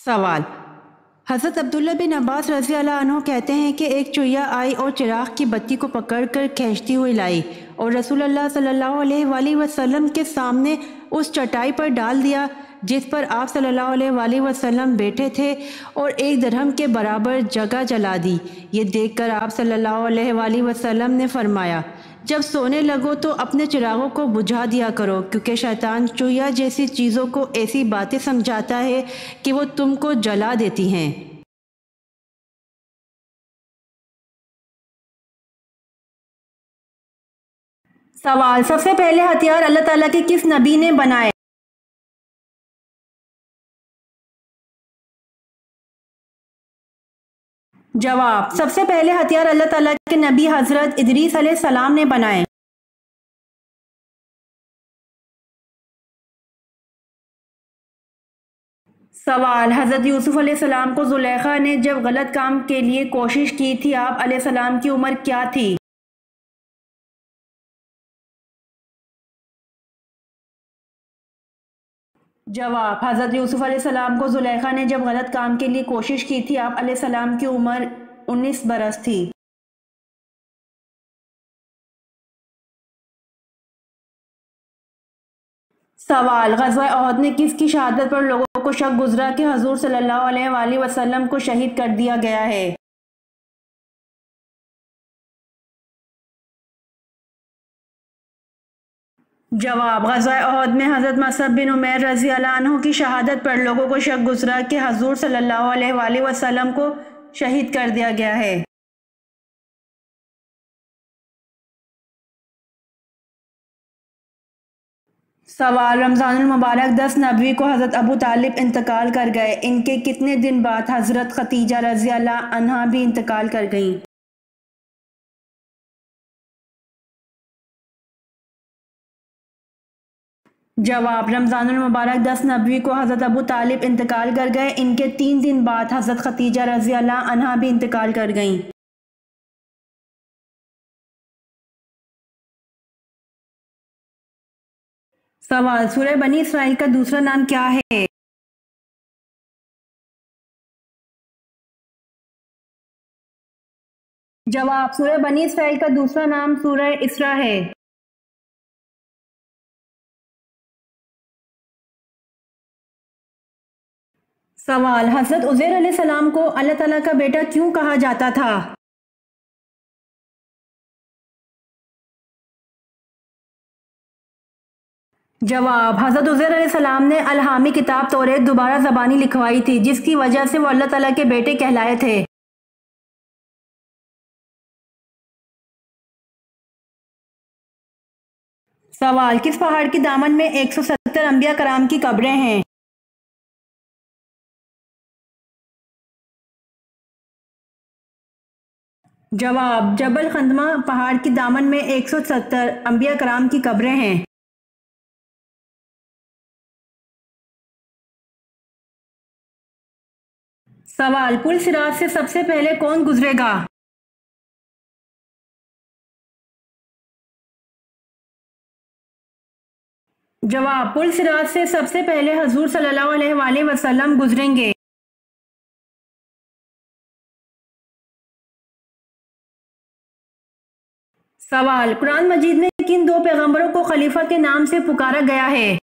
سوال: حضرت عبداللہ بن عباس رضی اللہ عنہ کہتے ہیں کہ ایک چڑیا آئی اور چراغ کی بتی کو پکڑ کر کھینچتی ہوئی لائی اور رسول اللہ صلی اللہ علیہ وآلہ وسلم کے سامنے اس چٹائی پر ڈال دیا جس پر آپ صلی اللہ علیہ وآلہ وسلم بیٹھے تھے، اور 1 درہم کے برابر جگہ جلا دی۔ یہ دیکھ کر آپ صلی اللہ علیہ وآلہ وسلم نے فرمایا: جب سونے لگو تو اپنے چراغوں کو بجھا دیا کرو، کیونکہ شیطان چڑیا جیسی چیزوں کو ایسی باتیں سمجھاتا ہے کہ وہ تم کو جلا دیتی ہیں۔ سوال: سب سے پہلے ہتھیار اللہ تعالیٰ کے کس نبی نے بنائے؟ جواب: سب سے پہلے ہتھیار اللہ تعالیٰ کے نبی حضرت ادریس علیہ السلام نے بنائے۔ سوال: حضرت یوسف علیہ السلام کو زلیخا نے جب غلط کام کے لیے کوشش کی تھی، آپ علیہ السلام کی عمر کیا تھی؟ جواب: حضرت یوسف علیہ السلام کو زلیخا نے جب غلط کام کے لیے کوشش کی تھی، آپ علیہ السلام کی عمر 19 برس تھی۔ سوال: غزوہ احد میں کس کی شہادت پر لوگوں کو شک گزرا کہ حضور صلی اللہ علیہ وآلہ وسلم کو شہید کر دیا گیا ہے؟ جواب: غزوہ احد میں حضرت مصعب بن عمیر رضی اللہ عنہ کی شہادت پر لوگوں کو شک گزرا کہ حضور صلی اللہ علیہ وآلہ وسلم کو شہید کر دیا گیا ہے۔ سوال: رمضان المبارک 10 نبوی کو حضرت ابو طالب انتقال کر گئے، ان کے کتنے دن بعد حضرت خدیجہ رضی اللہ عنہا بھی انتقال کر گئیں؟ جواب: رمضان المبارک 10 نبوی کو حضرت ابو طالب انتقال کر گئے، ان کے 3 دن بعد حضرت خدیجہ رضی اللہ عنہا بھی انتقال کر گئیں۔ سوال: سورہ بنی اسرائیل کا دوسرا نام کیا ہے؟ جواب: سورہ بنی اسرائیل کا دوسرا نام سورہ اسراء ہے۔ سوال: حضرت عزیر علیہ السلام کو اللہ تعالیٰ کا بیٹا کیوں کہا جاتا تھا؟ جواب: حضرت عزیر علیہ السلام نے الہامی کتاب توریت دوبارہ زبانی لکھوائی تھی، جس کی وجہ سے وہ اللہ تعالیٰ کے بیٹے کہلائے تھے۔ سوال: کس پہاڑ کی دامن میں 170 انبیاء کرام کی قبریں ہیں؟ جواب: جبل خندمہ پہاڑ کی دامن میں 170 انبیاء کرام کی قبریں ہیں۔ سوال: پل صراط سے سب سے پہلے کون گزرے گا؟ جواب: پل صراط سے سب سے پہلے حضور صلی اللہ علیہ وآلہ وسلم گزریں گے۔ سوال: قرآن مجید میں کن 2 پیغمبروں کو خلیفہ کے نام سے پکارا گیا ہے؟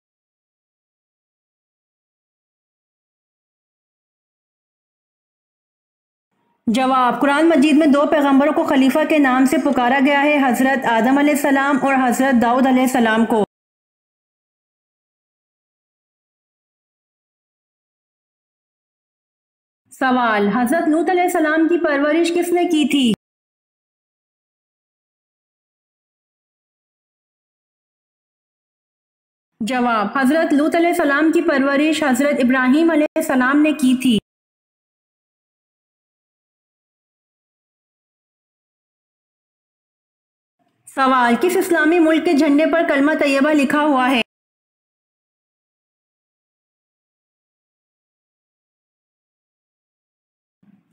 جواب: قرآن مجید میں 2 پیغمبروں کو خلیفہ کے نام سے پکارا گیا ہے، حضرت آدم علیہ السلام اور حضرت داؤد علیہ السلام کو۔ سوال: حضرت لوط علیہ السلام کی پرورش کس نے کی تھی؟ جواب: حضرت لوط علیہ السلام کی پرورش حضرت ابراہیم علیہ السلام نے کی تھی۔ سوال: کس اسلامی ملک کے جھنڈے پر کلمہ طیبہ لکھا ہوا ہے؟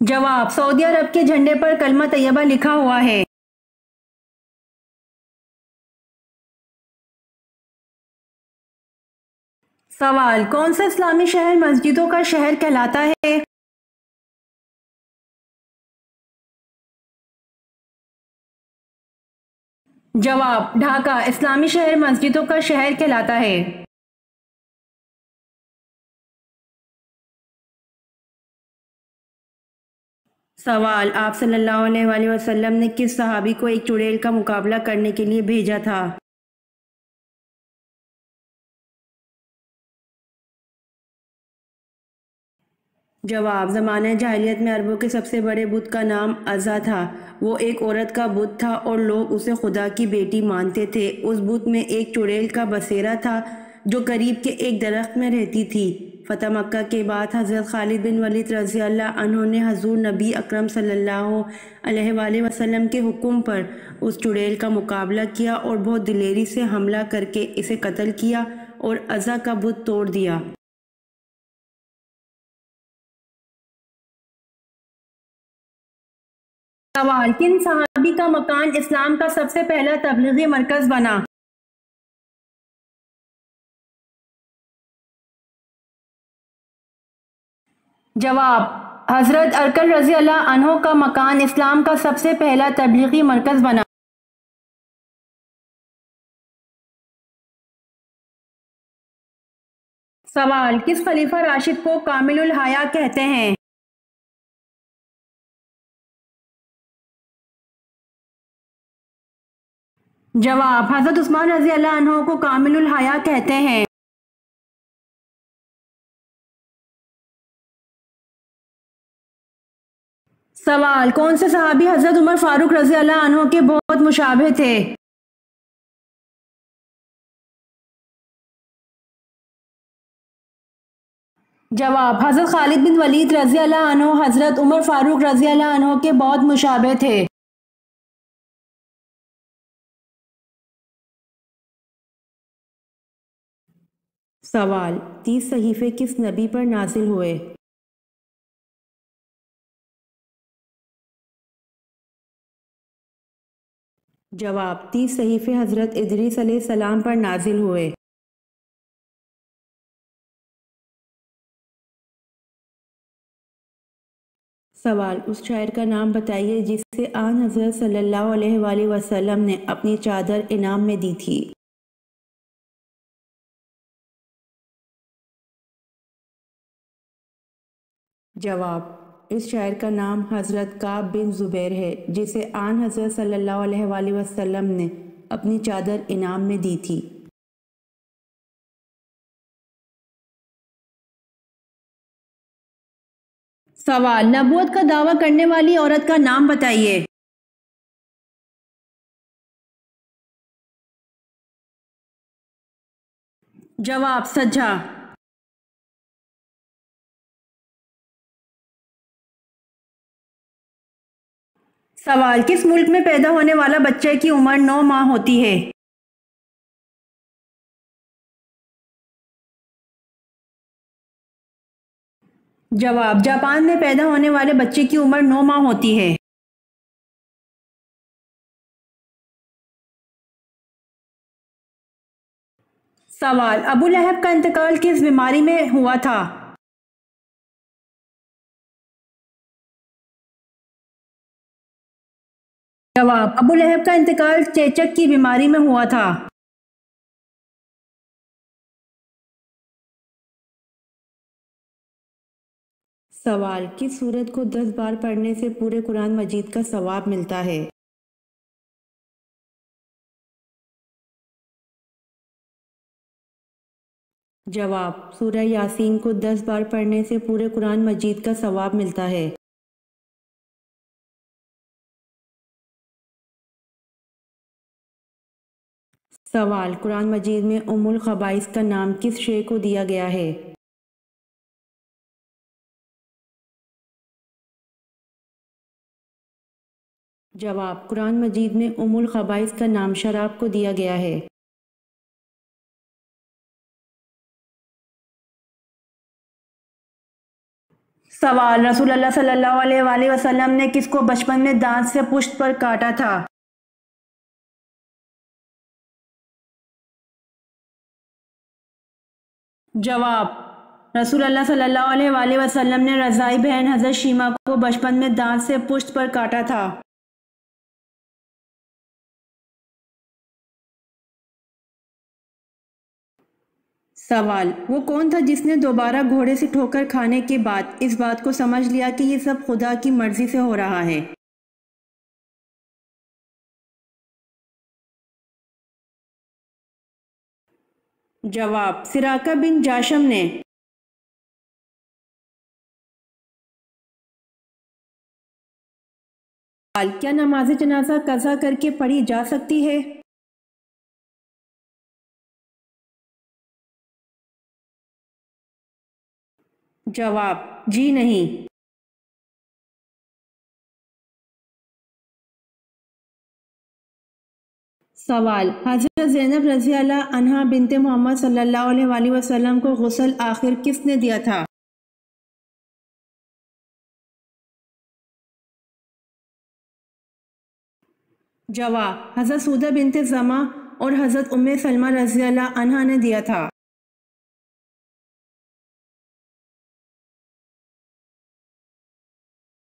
جواب: سعودی عرب کے جھنڈے پر کلمہ طیبہ لکھا ہوا ہے۔ سوال: کون سا اسلامی شہر مسجدوں کا شہر کہلاتا ہے؟ جواب: ڈھاکہ اسلامی شہر مسجدوں کا شہر کہلاتا ہے۔ سوال: آپ صلی اللہ علیہ وآلہ وسلم نے کس صحابی کو ایک چڑیل کا مقابلہ کرنے کے لیے بھیجا تھا؟ جواب: زمانہ جاہلیت میں عربوں کے سب سے بڑے بت کا نام عزا تھا۔ وہ ایک عورت کا بت تھا اور لوگ اسے خدا کی بیٹی مانتے تھے۔ اس بت میں ایک چڑیل کا بسیرا تھا جو قریب کے ایک درخت میں رہتی تھی۔ فتح مکہ کے بعد حضرت خالد بن ولید رضی اللہ عنہ نے حضور نبی اکرم صلی اللہ علیہ وآلہ وسلم کے حکم پر اس چڑیل کا مقابلہ کیا اور بہت دلیری سے حملہ کر کے اسے قتل کیا اور عزا کا بت توڑ دیا۔ سوال: کن صحابی کا مکان اسلام کا سب سے پہلا تبلیغی مرکز بنا؟ جواب: حضرت ارکل رضی اللہ عنہ کا مکان اسلام کا سب سے پہلا تبلیغی مرکز بنا۔ سوال: کس خلیفہ راشد کو کامل الحیا کہتے ہیں؟ جواب: حضرت عثمان رضی اللہ عنہ کو کامل الحیا کہتے ہیں۔ سوال: کون سے صحابی حضرت عمر فاروق رضی اللہ عنہ کے بہت مشابہ تھے؟ جواب: حضرت خالد بن ولید رضی اللہ عنہ حضرت عمر فاروق رضی اللہ عنہ کے بہت مشابہ تھے۔ سوال: 30 صحیفے کس نبی پر نازل ہوئے؟ جواب: 30 صحیفے حضرت ادریس علیہ السلام پر نازل ہوئے۔ سوال: اس شاعر کا نام بتائیے جس سے آن حضرت صلی اللہ علیہ وآلہ وسلم نے اپنی چادر انعام میں دی تھی۔ جواب: اس شاعر کا نام حضرت کعب بن زبیر ہے جسے آن حضرت صلی اللہ علیہ وآلہ وسلم نے اپنی چادر انعام میں دی تھی۔ سوال: نبوت کا دعویٰ کرنے والی عورت کا نام بتائیے۔ جواب: سجا۔ سوال: کس ملک میں پیدا ہونے والا بچے کی عمر 9 ماہ ہوتی ہے؟ جواب: جاپان میں پیدا ہونے والے بچے کی عمر 9 ماہ ہوتی ہے۔ سوال: ابو لہب کا انتقال کس بیماری میں ہوا تھا؟ جواب: ابو لہب کا انتقال چیچک کی بیماری میں ہوا تھا۔ سوال: کس سورت کو 10 بار پڑھنے سے پورے قرآن مجید کا ثواب ملتا ہے؟ جواب: سورہ یاسین کو 10 بار پڑھنے سے پورے قرآن مجید کا ثواب ملتا ہے۔ سوال: قرآن مجید میں ام الخبائث کا نام کس شے کو دیا گیا ہے؟ جواب: قرآن مجید میں ام الخبائث کا نام شراب کو دیا گیا ہے۔ سوال: رسول اللہ صلی اللہ علیہ وآلہ وسلم نے کس کو بچپن میں دانت سے پشت پر کاٹا تھا؟ جواب: رسول اللہ صلی اللہ علیہ وآلہ وسلم نے رضائی بہن حضرت شیمہ کو بچپن میں دانت سے پشت پر کاٹا تھا۔ سوال: وہ کون تھا جس نے دوبارہ گھوڑے سے ٹھوکر کھانے کے بعد اس بات کو سمجھ لیا کہ یہ سب خدا کی مرضی سے ہو رہا ہے؟ جواب: سراقہ بن جاشم نے۔ سوال: کیا نماز جنازہ قضا کر کے پڑھی جا سکتی ہے؟ جواب: جی نہیں۔ سوال: حضرت زینب رضی اللہ عنہا بنت محمد صلی اللہ علیہ وآلہ وسلم کو غسل آخر کس نے دیا تھا؟ جواب: حضرت سودہ بنت زمع اور حضرت ام سلمہ رضی اللہ عنہا نے دیا تھا۔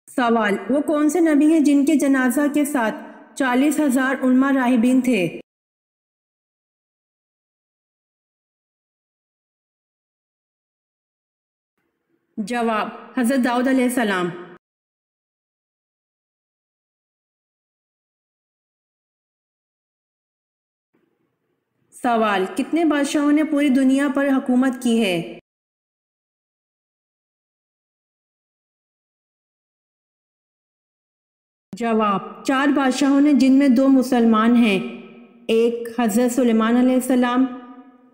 سوال: وہ کون سے نبی ہیں جن کے جنازہ کے ساتھ 40,000 علماء راہبین تھے؟ جواب: حضرت داؤد علیہ السلام۔ سوال: کتنے بادشاہوں نے پوری دنیا پر حکومت کی ہے؟ جواب: 4 بادشاہوں نے جن میں 2 مسلمان ہیں، ایک حضرت سلیمان علیہ السلام،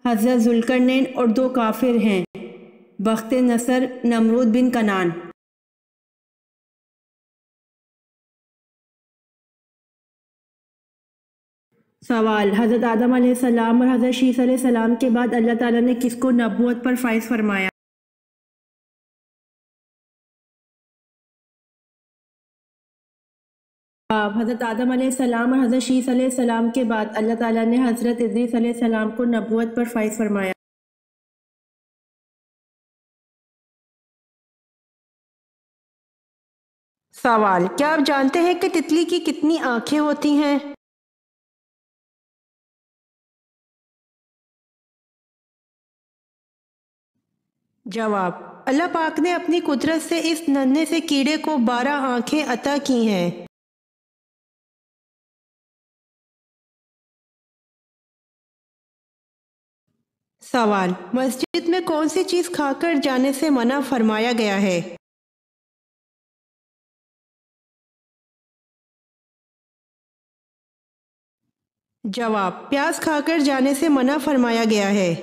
حضرت ذوالقرنین، اور 2 کافر ہیں، بخت نصر، نمرود بن کنعان۔ سوال: حضرت آدم علیہ السلام اور حضرت شیس علیہ السلام کے بعد اللہ تعالیٰ نے کس کو نبوت پر فائز فرمایا؟ جواب: حضرت آدم علیہ السلام اور حضرت شیس علیہ السلام کے بعد اللہ تعالیٰ نے حضرت ادریس علیہ السلام کو نبوت پر فائز فرمایا۔ سوال: کیا آپ جانتے ہیں کہ تتلی کی کتنی آنکھیں ہوتی ہیں؟ جواب: اللہ پاک نے اپنی قدرت سے اس ننھے سے کیڑے کو 12 آنکھیں عطا کی ہیں۔ سوال: مسجد میں کون سی چیز کھا کر جانے سے منع فرمایا گیا ہے؟ جواب: پیاز کھا کر جانے سے منع فرمایا گیا ہے۔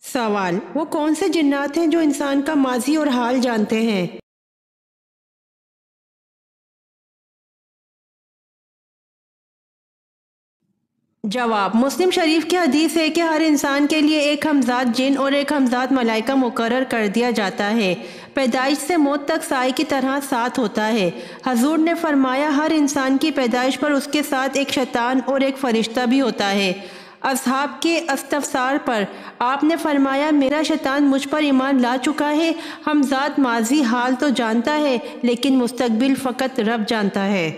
سوال: وہ کون سے جنات ہیں جو انسان کا ماضی اور حال جانتے ہیں؟ جواب: مسلم شریف کی حدیث ہے کہ ہر انسان کے لیے ایک ہمذات جن اور ایک ہمذات ملائکہ مقرر کر دیا جاتا ہے، پیدائش سے موت تک سائے کی طرح ساتھ ہوتا ہے۔ حضور نے فرمایا ہر انسان کی پیدائش پر اس کے ساتھ ایک شیطان اور ایک فرشتہ بھی ہوتا ہے۔ اصحاب کے استفسار پر آپ نے فرمایا میرا شیطان مجھ پر ایمان لا چکا ہے، ہمذات ماضی حال تو جانتا ہے لیکن مستقبل فقط رب جانتا ہے۔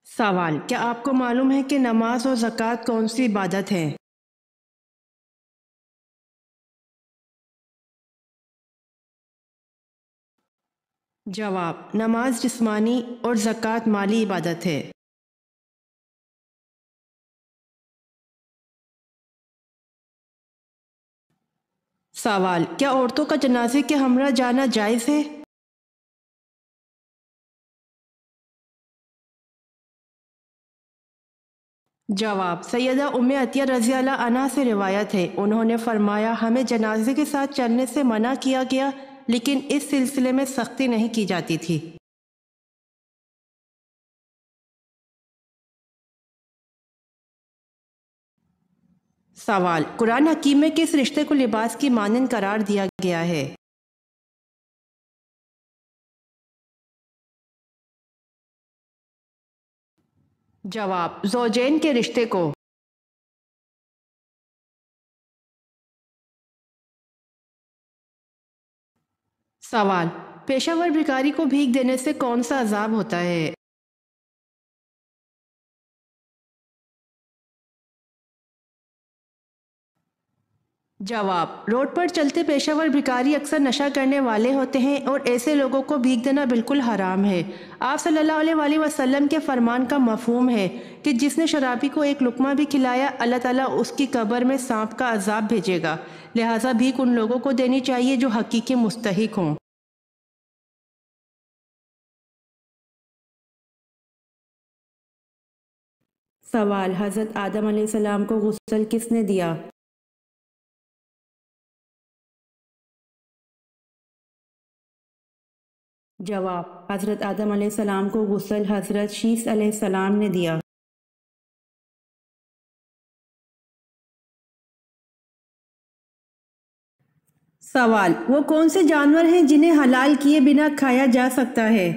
سوال: کیا آپ کو معلوم ہے کہ نماز اور زکوٰۃ کون سی عبادت ہے؟ جواب: نماز جسمانی اور زکوٰۃ مالی عبادت ہے۔ سوال: کیا عورتوں کا جنازے کے ہمراہ جانا جائز ہے؟ جواب: سیدہ ام عطیہ رضی اللہ عنہا سے روایت ہے، انہوں نے فرمایا ہمیں جنازے کے ساتھ چلنے سے منع کیا گیا لیکن اس سلسلے میں سختی نہیں کی جاتی تھی۔ سوال: قرآن حکیم میں کس رشتے کو لباس کی مانند قرار دیا گیا ہے؟ جواب: زوجین کے رشتے کو۔ سوال: پیشہ ور بھکاری کو بھیک دینے سے کون سا عذاب ہوتا ہے؟ جواب: روڈ پر چلتے پیشہ ور بھکاری اکثر نشہ کرنے والے ہوتے ہیں اور ایسے لوگوں کو بھیک دینا بالکل حرام ہے۔ آپ صلی اللہ علیہ وآلہ وسلم کے فرمان کا مفہوم ہے کہ جس نے شرابی کو ایک لقمہ بھی کھلایا اللہ تعالیٰ اس کی قبر میں سانپ کا عذاب بھیجے گا، لہٰذا بھیک ان لوگوں کو دینی چاہیے جو حقیقی مستحق ہوں۔ سوال: حضرت آدم علیہ السلام کو غسل کس نے دیا؟ جواب: حضرت آدم علیہ السلام کو غسل حضرت شیث علیہ السلام نے دیا۔ سوال: وہ کون سے جانور ہیں جنہیں حلال کیے بنا کھایا جا سکتا ہے؟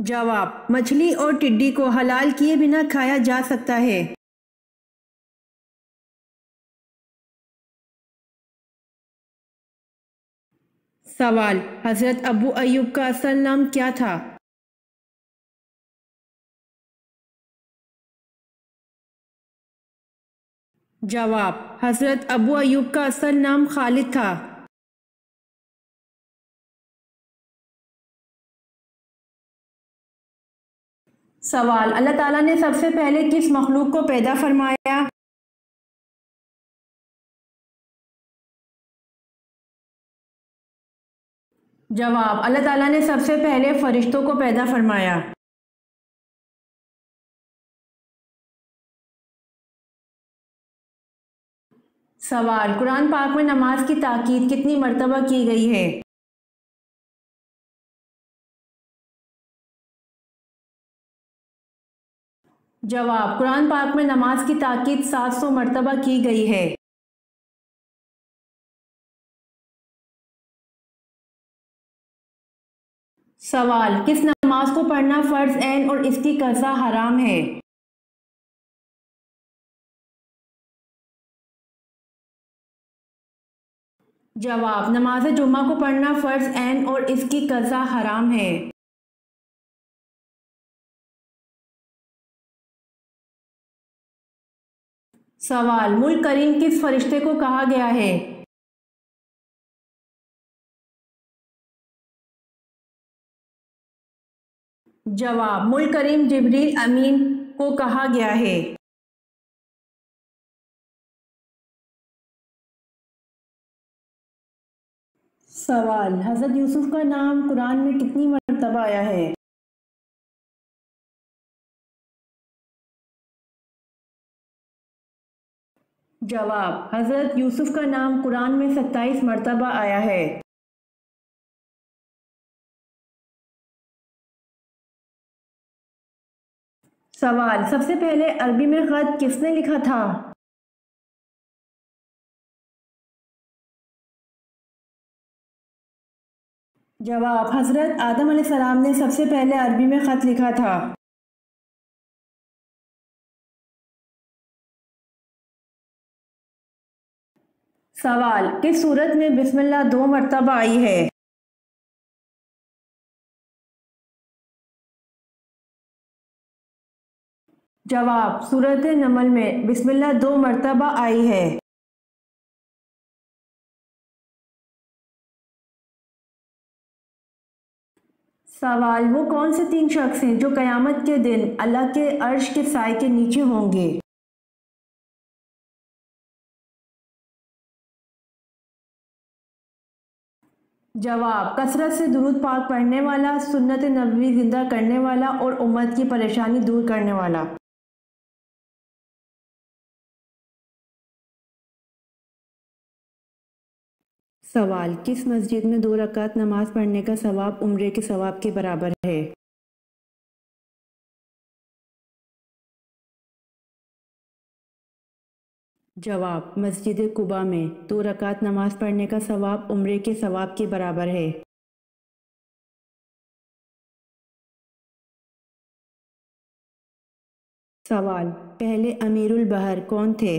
جواب: مچھلی اور ٹڈی کو حلال کیے بنا کھایا جا سکتا ہے۔ سوال: حضرت ابو ایوب کا اصل نام کیا تھا؟ جواب: حضرت ابو ایوب کا اصل نام خالد تھا۔ سوال: اللہ تعالیٰ نے سب سے پہلے کس مخلوق کو پیدا فرمایا؟ جواب: اللہ تعالیٰ نے سب سے پہلے فرشتوں کو پیدا فرمایا۔ سوال: قرآن پاک میں نماز کی تاکید کتنی مرتبہ کی گئی ہے؟ جواب: قرآن پاک میں نماز کی تاکید 700 مرتبہ کی گئی ہے۔ سوال: کس نماز کو پڑھنا فرض عین اور اس کی قضا حرام ہے؟ جواب: نماز جمعہ کو پڑھنا فرض عین اور اس کی قضا حرام ہے۔ سوال: ملک کریم کس فرشتے کو کہا گیا ہے؟ جواب: ملک کریم جبریل امین کو کہا گیا ہے۔ سوال: حضرت یوسف کا نام قرآن میں کتنی مرتبہ آیا ہے؟ جواب: حضرت یوسف کا نام قرآن میں 27 مرتبہ آیا ہے۔ سوال: سب سے پہلے عربی میں خط کس نے لکھا تھا؟ جواب: حضرت آدم علیہ السلام نے سب سے پہلے عربی میں خط لکھا تھا۔ سوال: کس سورت میں بسم اللہ 2 مرتبہ آئی ہے؟ جواب: سورت نمل میں بسم اللہ 2 مرتبہ آئی ہے۔ سوال: وہ کون سے 3 شخص ہیں جو قیامت کے دن اللہ کے عرش کے سائے کے نیچے ہوں گے؟ جواب: کثرت سے درود پاک پڑھنے والا، سنت نبوی زندہ کرنے والا اور امت کی پریشانی دور کرنے والا۔ سوال: کس مسجد میں 2 رکعت نماز پڑھنے کا ثواب عمرے کے ثواب کے برابر ہے؟ جواب: مسجد قباء میں 2 رکعت نماز پڑھنے کا ثواب عمرے کے ثواب کے برابر ہے۔ سوال: پہلے امیر البحر کون تھے؟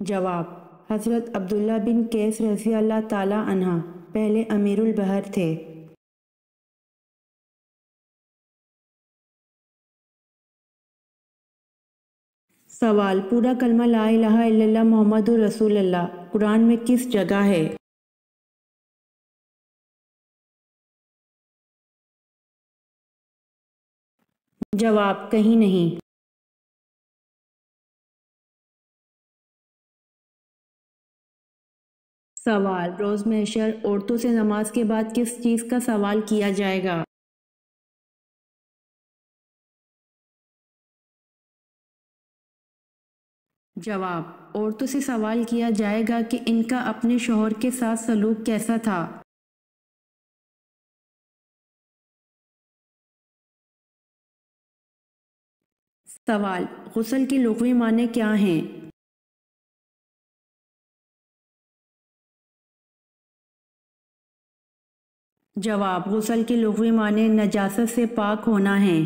جواب: حضرت عبداللہ بن قیس رضی اللہ تعالی عنہ پہلے امیر البحر تھے۔ سوال: پورا کلمہ لا الہ الا اللہ محمد رسول اللہ قرآن میں کس جگہ ہے؟ جواب: کہیں نہیں۔ سوال: روز محشر عورتوں سے نماز کے بعد کس چیز کا سوال کیا جائے گا؟ جواب: عورتوں سے سوال کیا جائے گا کہ ان کا اپنے شوہر کے ساتھ سلوک کیسا تھا۔ سوال: غسل کے لغوی معنی کیا ہیں؟ جواب: غسل کے لغوی معنی نجاست سے پاک ہونا ہیں۔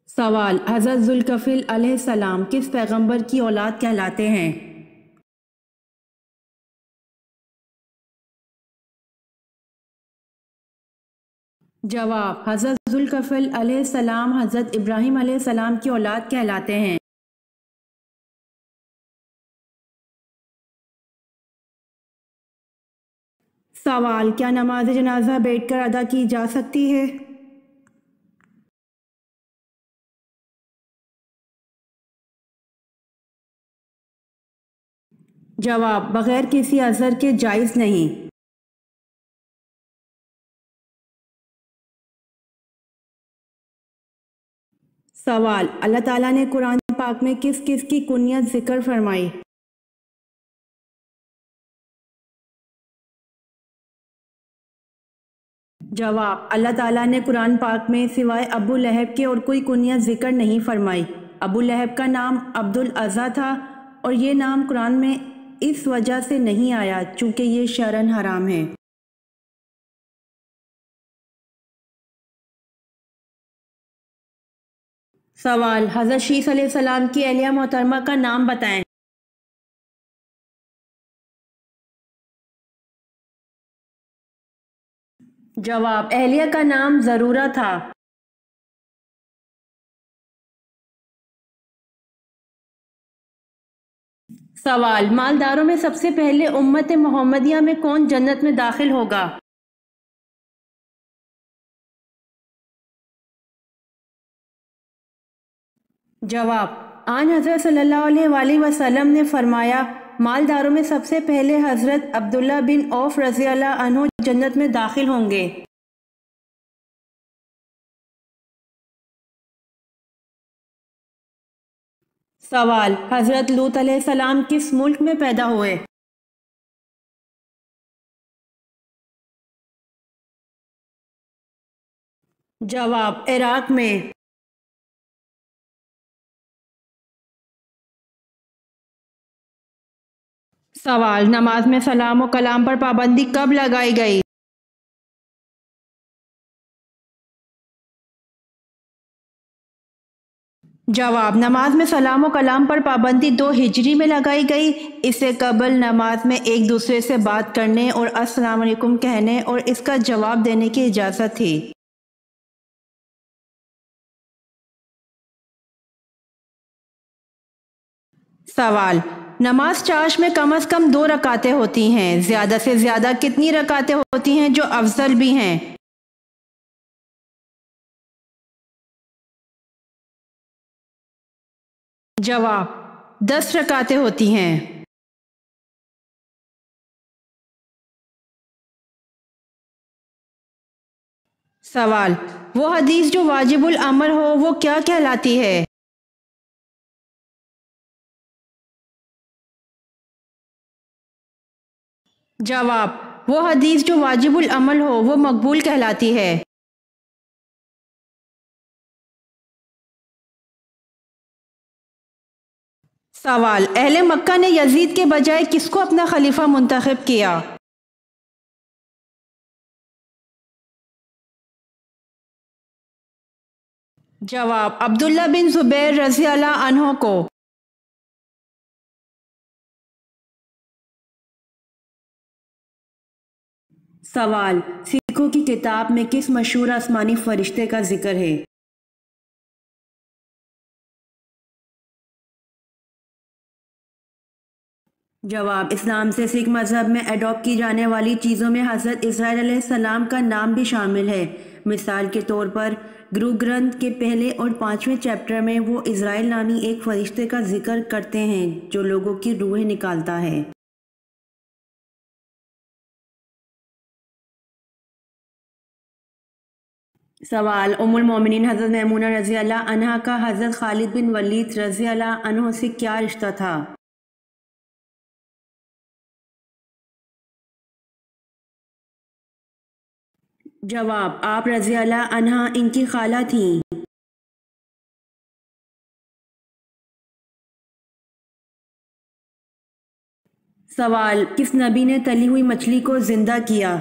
سوال: حضرت ذوالکفل علیہ السلام کس پیغمبر کی اولاد کہلاتے ہیں؟ جواب: حضرت ذوالکفل علیہ السلام حضرت ابراہیم علیہ السلام کی اولاد کہلاتے ہیں۔ سوال: کیا نماز جنازہ بیٹھ کر ادا کی جا سکتی ہے؟ جواب: بغیر کسی عذر کے جائز نہیں۔ سوال: اللہ تعالیٰ نے قرآن پاک میں کس کس کی کنیت ذکر فرمائی؟ جواب: اللہ تعالیٰ نے قرآن پاک میں سوائے ابو لہب کے اور کوئی کنیت ذکر نہیں فرمائی۔ ابو لہب کا نام عبد العزیٰ تھا اور یہ نام قرآن میں اس وجہ سے نہیں آیا چونکہ یہ شرعاً حرام ہے۔ سوال: حضرت شیث علیہ السلام کی اہلیہ محترمہ کا نام بتائیں۔ جواب: اہلیہ کا نام ضرورہ تھا۔ سوال: مالداروں میں سب سے پہلے امت محمدیہ میں کون جنت میں داخل ہوگا؟ جواب: آن حضرت صلی اللہ علیہ وآلہ وسلم نے فرمایا، مالداروں میں سب سے پہلے حضرت عبداللہ بن عوف رضی اللہ عنہ جنت میں داخل ہوں گے۔ سوال: حضرت لوط علیہ السلام کس ملک میں پیدا ہوئے؟ جواب: عراق میں۔ سوال: نماز میں سلام و کلام پر پابندی کب لگائی گئی؟ جواب: نماز میں سلام و کلام پر پابندی 2 ہجری میں لگائی گئی۔ اس سے قبل نماز میں ایک دوسرے سے بات کرنے اور السلام علیکم کہنے اور اس کا جواب دینے کی اجازت تھی۔ سوال: نماز چاش میں کم از کم 2 رکعتیں ہوتی ہیں، زیادہ سے زیادہ کتنی رکعتیں ہوتی ہیں جو افضل بھی ہیں؟ جواب: 10 رکعتیں ہوتی ہیں۔ سوال: وہ حدیث جو واجب العمل ہو وہ کیا کہلاتی ہے؟ جواب: وہ حدیث جو واجب العمل ہو وہ مقبول کہلاتی ہے۔ سوال: اہل مکہ نے یزید کے بجائے کس کو اپنا خلیفہ منتخب کیا؟ جواب: عبداللہ بن زبیر رضی اللہ عنہ کو۔ سوال: سکھوں کی کتاب میں کس مشہور آسمانی فرشتے کا ذکر ہے؟ جواب: اسلام سے سکھ مذہب میں اڈاپٹ کی جانے والی چیزوں میں حضرت عزرائیل علیہ السلام کا نام بھی شامل ہے۔ مثال کے طور پر گرو گرنتھ کے پہلے اور 5ویں چیپٹر میں وہ عزرائیل نامی ایک فرشتے کا ذکر کرتے ہیں جو لوگوں کی روحیں نکالتا ہے۔ سوال: ام المومنین حضرت میمونہ رضی اللہ عنہا کا حضرت خالد بن ولید رضی اللہ عنہ سے کیا رشتہ تھا؟ جواب: آپ رضی اللہ عنہا ان کی خالہ تھیں۔ سوال: کس نبی نے تلی ہوئی مچھلی کو زندہ کیا؟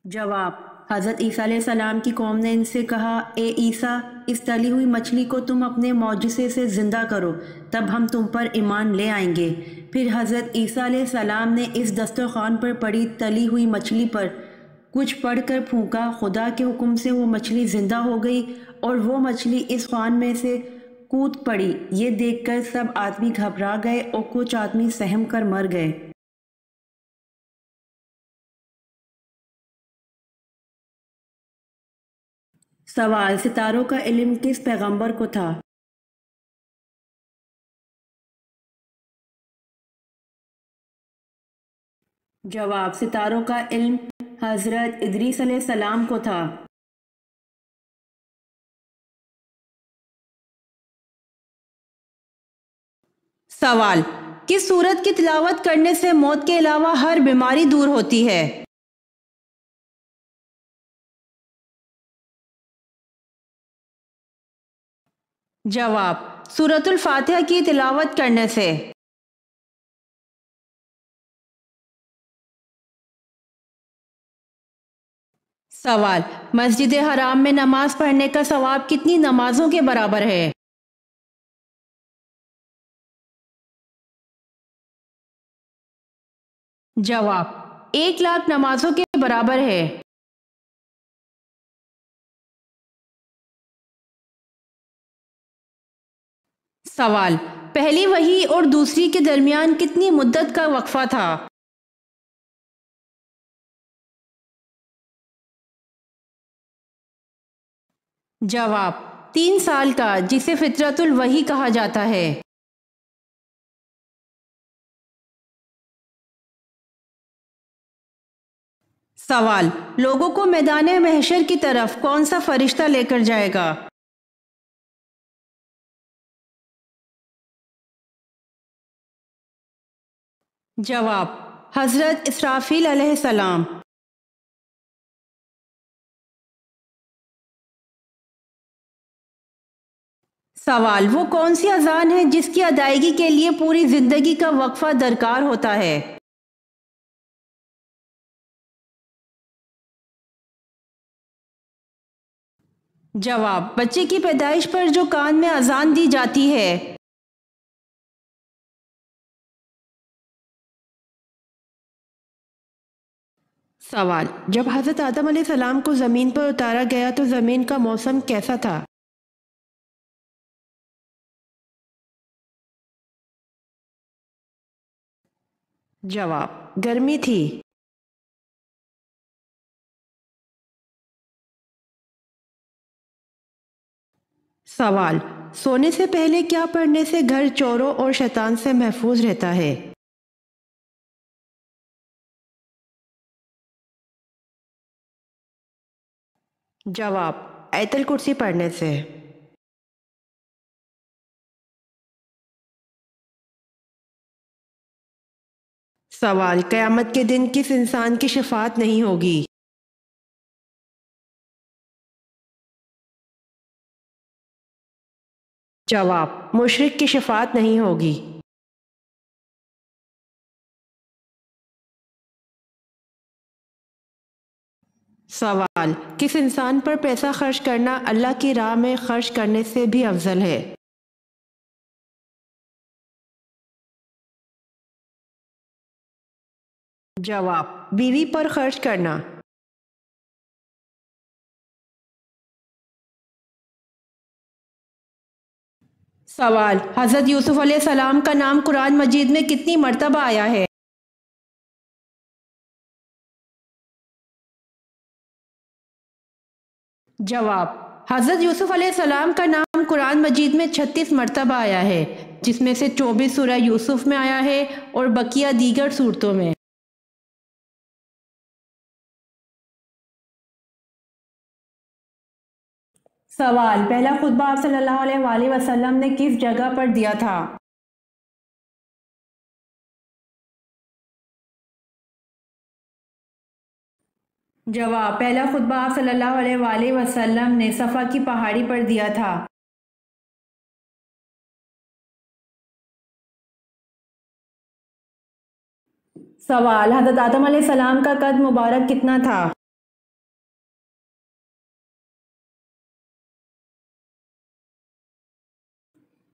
جواب: حضرت عیسیٰ علیہ السلام کی قوم نے ان سے کہا، اے عیسیٰ، اس تلی ہوئی مچھلی کو تم اپنے معجزے سے زندہ کرو، تب ہم تم پر ایمان لے آئیں گے۔ پھر حضرت عیسیٰ علیہ السلام نے اس دسترخوان پر پڑی تلی ہوئی مچھلی پر کچھ پڑھ کر پھونکا، خدا کے حکم سے وہ مچھلی زندہ ہو گئی اور وہ مچھلی اس خوان میں سے کود پڑی۔ یہ دیکھ کر سب آدمی گھبرا گئے اور کچھ آدمی سہم کر مر گئے۔ سوال: ستاروں کا علم کس پیغمبر کو تھا؟ جواب: ستاروں کا علم حضرت ادریس علیہ السلام کو تھا۔ سوال: کس سورت کی تلاوت کرنے سے موت کے علاوہ ہر بیماری دور ہوتی ہے؟ جواب: سورۃ الفاتحہ کی تلاوت کرنے سے۔ سوال: مسجد حرام میں نماز پڑھنے کا ثواب کتنی نمازوں کے برابر ہے؟ جواب: 1,00,000 نمازوں کے برابر ہے۔ سوال: پہلی وحی اور دوسری کے درمیان کتنی مدت کا وقفہ تھا؟ جواب: 3 سال کا، جسے فترۃ الوحی کہا جاتا ہے۔ سوال: لوگوں کو میدان محشر کی طرف کون سا فرشتہ لے کر جائے گا؟ جواب: حضرت اسرافیل علیہ السلام۔ سوال: وہ کون سی اذان ہے جس کی ادائیگی کے لیے پوری زندگی کا وقفہ درکار ہوتا ہے؟ جواب: بچے کی پیدائش پر جو کان میں اذان دی جاتی ہے۔ سوال: جب حضرت آدم علیہ السلام کو زمین پر اتارا گیا تو زمین کا موسم کیسا تھا؟ جواب: گرمی تھی۔ سوال: سونے سے پہلے کیا پڑھنے سے گھر چوروں اور شیطان سے محفوظ رہتا ہے؟ جواب: آیت الکرسی پڑھنے سے۔ سوال: قیامت کے دن کس انسان کی شفاعت نہیں ہوگی؟ جواب: مشرک کی شفاعت نہیں ہوگی۔ سوال: کس انسان پر پیسہ خرچ کرنا اللہ کی راہ میں خرچ کرنے سے بھی افضل ہے؟ جواب: بیوی پر خرچ کرنا۔ سوال: حضرت یوسف علیہ السلام کا نام قرآن مجید میں کتنی مرتبہ آیا ہے؟ جواب: حضرت یوسف علیہ السلام کا نام قرآن مجید میں 36 مرتبہ آیا ہے، جس میں سے 24 سورہ یوسف میں آیا ہے اور بقیہ دیگر صورتوں میں۔ سوال: پہلا خطبہ آپ صلی اللہ علیہ وآلہ وسلم نے کس جگہ پر دیا تھا؟ جواب: پہلا خطبہ آپ صلی اللہ علیہ وآلہ وسلم نے صفا کی پہاڑی پر دیا تھا۔ سوال: حضرت آدم علیہ السلام کا قد مبارک کتنا تھا؟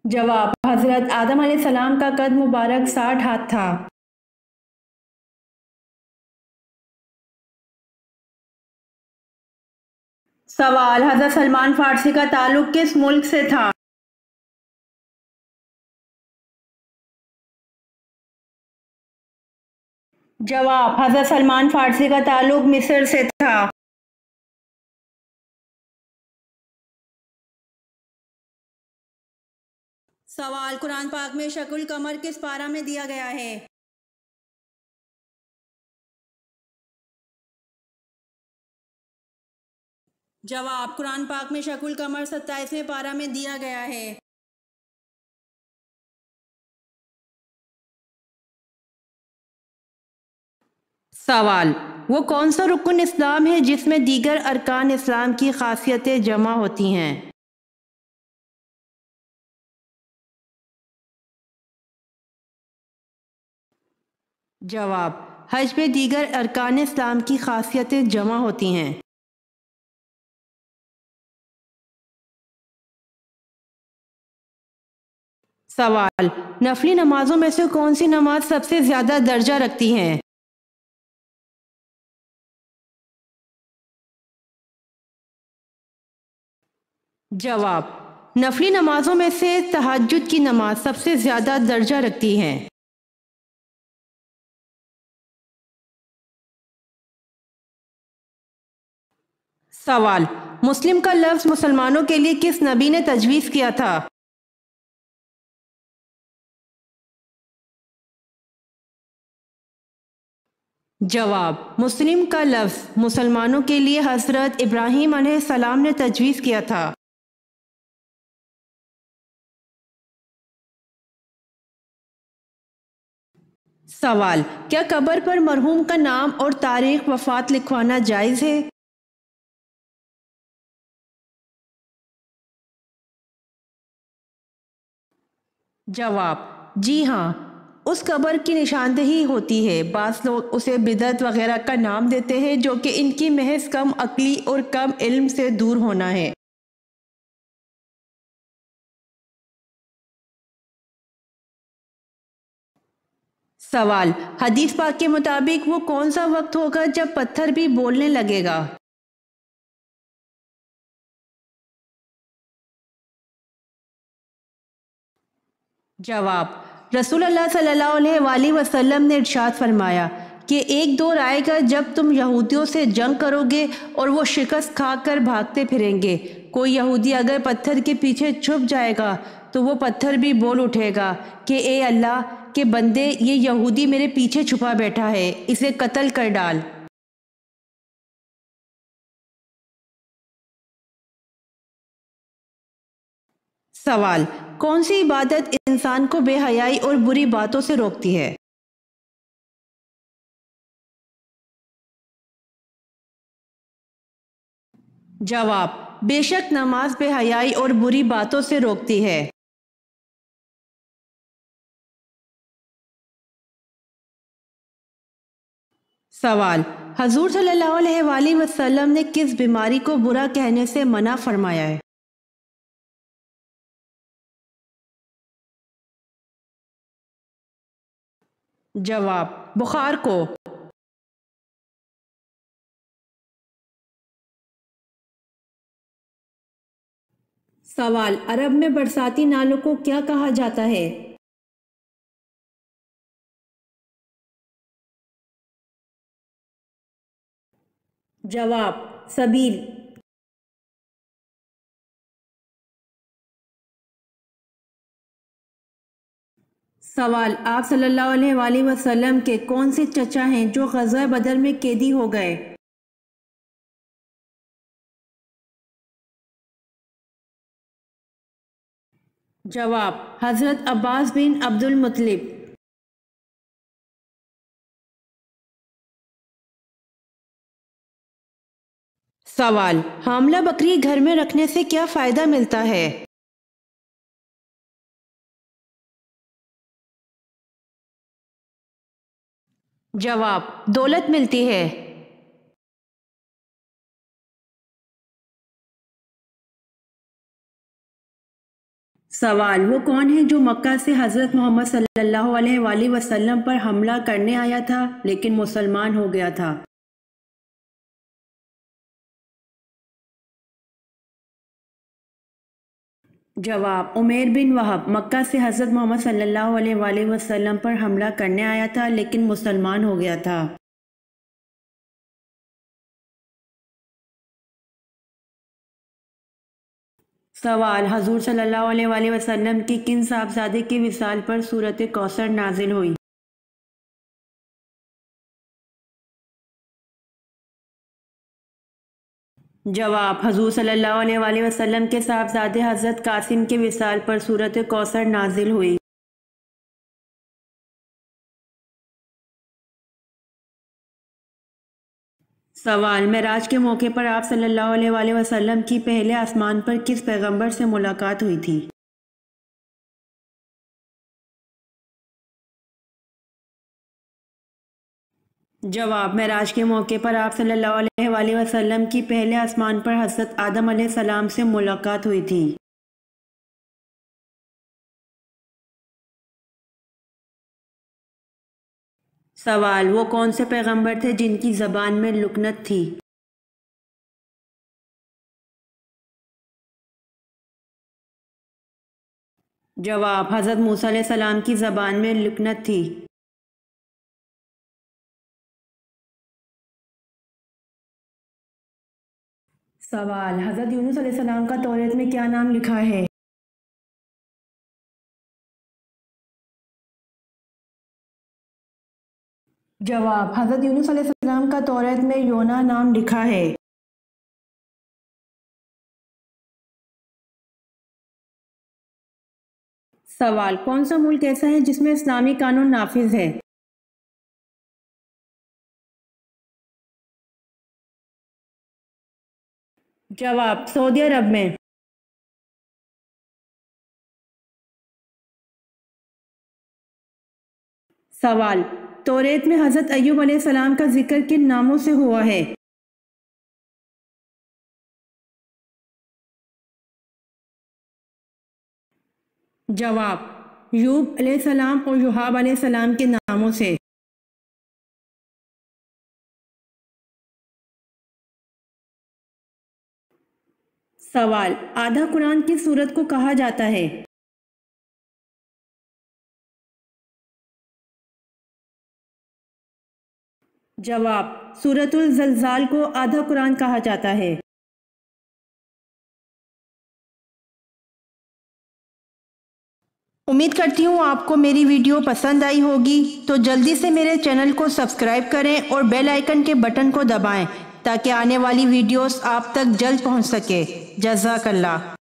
جواب: حضرت آدم علیہ السلام کا قد مبارک 60 ہاتھ تھا۔ سوال: حضرت سلمان فارسی کا تعلق کس ملک سے تھا؟ جواب: حضرت سلمان فارسی کا تعلق مصر سے تھا۔ سوال: قرآن پاک میں شق القمر کس پارہ میں دیا گیا ہے؟ جواب: قرآن پاک میں شق القمر 27ویں پارہ میں دیا گیا ہے۔ سوال: وہ کون سا رکن اسلام ہے جس میں دیگر ارکان اسلام کی خاصیتیں جمع ہوتی ہیں؟ جواب: حج میں دیگر ارکان اسلام کی خاصیتیں جمع ہوتی ہیں۔ سوال: نفلی نمازوں میں سے کون سی نماز سب سے زیادہ درجہ رکھتی ہیں؟ جواب: نفلی نمازوں میں سے تہجد کی نماز سب سے زیادہ درجہ رکھتی ہے۔ سوال: مسلم کا لفظ مسلمانوں کے لیے کس نبی نے تجویز کیا تھا؟ جواب: مسلم کا لفظ مسلمانوں کے لیے حضرت ابراہیم علیہ السلام نے تجویز کیا تھا۔ سوال: کیا قبر پر مرحوم کا نام اور تاریخ وفات لکھوانا جائز ہے؟ جواب: جی ہاں، اس قبر کی نشاندہی ہوتی ہے۔ بعض لوگ اسے بدعت وغیرہ کا نام دیتے ہیں، جو کہ ان کی محض کم عقلی اور کم علم سے دور ہونا ہے۔ سوال: حدیث پاک کے مطابق وہ کون سا وقت ہوگا جب پتھر بھی بولنے لگے گا؟ جواب: رسول اللہ صلی اللہ علیہ وآلہ وسلم نے ارشاد فرمایا کہ ایک دور آئے گا جب تم یہودیوں سے جنگ کرو گے اور وہ شکست کھا کر بھاگتے پھریں گے۔ کوئی یہودی اگر پتھر کے پیچھے چھپ جائے گا تو وہ پتھر بھی بول اٹھے گا کہ اے اللہ کے بندے، یہ یہودی میرے پیچھے چھپا بیٹھا ہے، اسے قتل کر ڈال۔ سوال: کون سی عبادت انسان کو بے حیائی اور بری باتوں سے روکتی ہے؟ جواب: بے شک نماز بے حیائی اور بری باتوں سے روکتی ہے۔ سوال: حضور صلی اللہ علیہ وآلہ وسلم نے کس بیماری کو برا کہنے سے منع فرمایا ہے؟ جواب: بخار کو۔ سوال: عرب میں برساتی نالوں کو کیا کہا جاتا ہے؟ جواب: سبیل۔ سوال: آپ صلی اللہ علیہ وآلہ وسلم کے کون سے چچا ہیں جو غزوہ بدر میں قیدی ہو گئے؟ جواب: حضرت عباس بن عبد المطلب۔ سوال: حاملہ بکری گھر میں رکھنے سے کیا فائدہ ملتا ہے؟ جواب: دولت ملتی ہے۔ سوال: وہ کون ہے جو مکہ سے حضرت محمد صلی اللہ علیہ وآلہ وسلم پر حملہ کرنے آیا تھا لیکن مسلمان ہو گیا تھا؟ جواب: عمیر بن وہب مکہ سے حضرت محمد صلی اللہ علیہ وآلہ وسلم پر حملہ کرنے آیا تھا لیکن مسلمان ہو گیا تھا۔ سوال: حضور صلی اللہ علیہ وآلہ وسلم کی کن صاحبزادے کی وصال پر سورۃ کوثر نازل ہوئی؟ جواب: حضور صلی اللہ علیہ وآلہ وسلم کے صاحبزادے حضرت قاسم کے وصال پر سورۃ کوثر نازل ہوئی۔ سوال: معراج کے موقع پر آپ صلی اللہ علیہ وآلہ وسلم کی پہلے آسمان پر کس پیغمبر سے ملاقات ہوئی تھی؟ جواب: معراج کے موقع پر آپ صلی اللہ علیہ وآلہ وسلم کی پہلے آسمان پر حضرت آدم علیہ السلام سے ملاقات ہوئی تھی۔ سوال: وہ کون سے پیغمبر تھے جن کی زبان میں لکنت تھی؟ جواب: حضرت موسیٰ علیہ السلام کی زبان میں لکنت تھی۔ سوال: حضرت یونس علیہ السلام کا توریت میں کیا نام لکھا ہے؟ جواب: حضرت یونس علیہ السلام کا توریت میں یونا نام لکھا ہے۔ سوال: کون سا ملک ایسا ہے جس میں اسلامی قانون نافذ ہے؟ جواب: سعودی عرب میں۔ سوال: توریت میں حضرت ایوب علیہ السلام کا ذکر کن ناموں سے ہوا ہے؟ جواب: یوب علیہ السلام اور یوحب علیہ السلام کے ناموں سے۔ سوال: آدھا قرآن کس سورت کو کہا جاتا ہے؟ جواب: سورۃ الزلزال کو آدھا قرآن کہا جاتا ہے۔ امید کرتی ہوں آپ کو میری ویڈیو پسند آئی ہوگی، تو جلدی سے میرے چینل کو سبسکرائب کریں اور بیل آئیکن کے بٹن کو دبائیں تاکہ آنے والی ویڈیوز آپ تک جلد پہنچ سکے۔ جزاک اللہ۔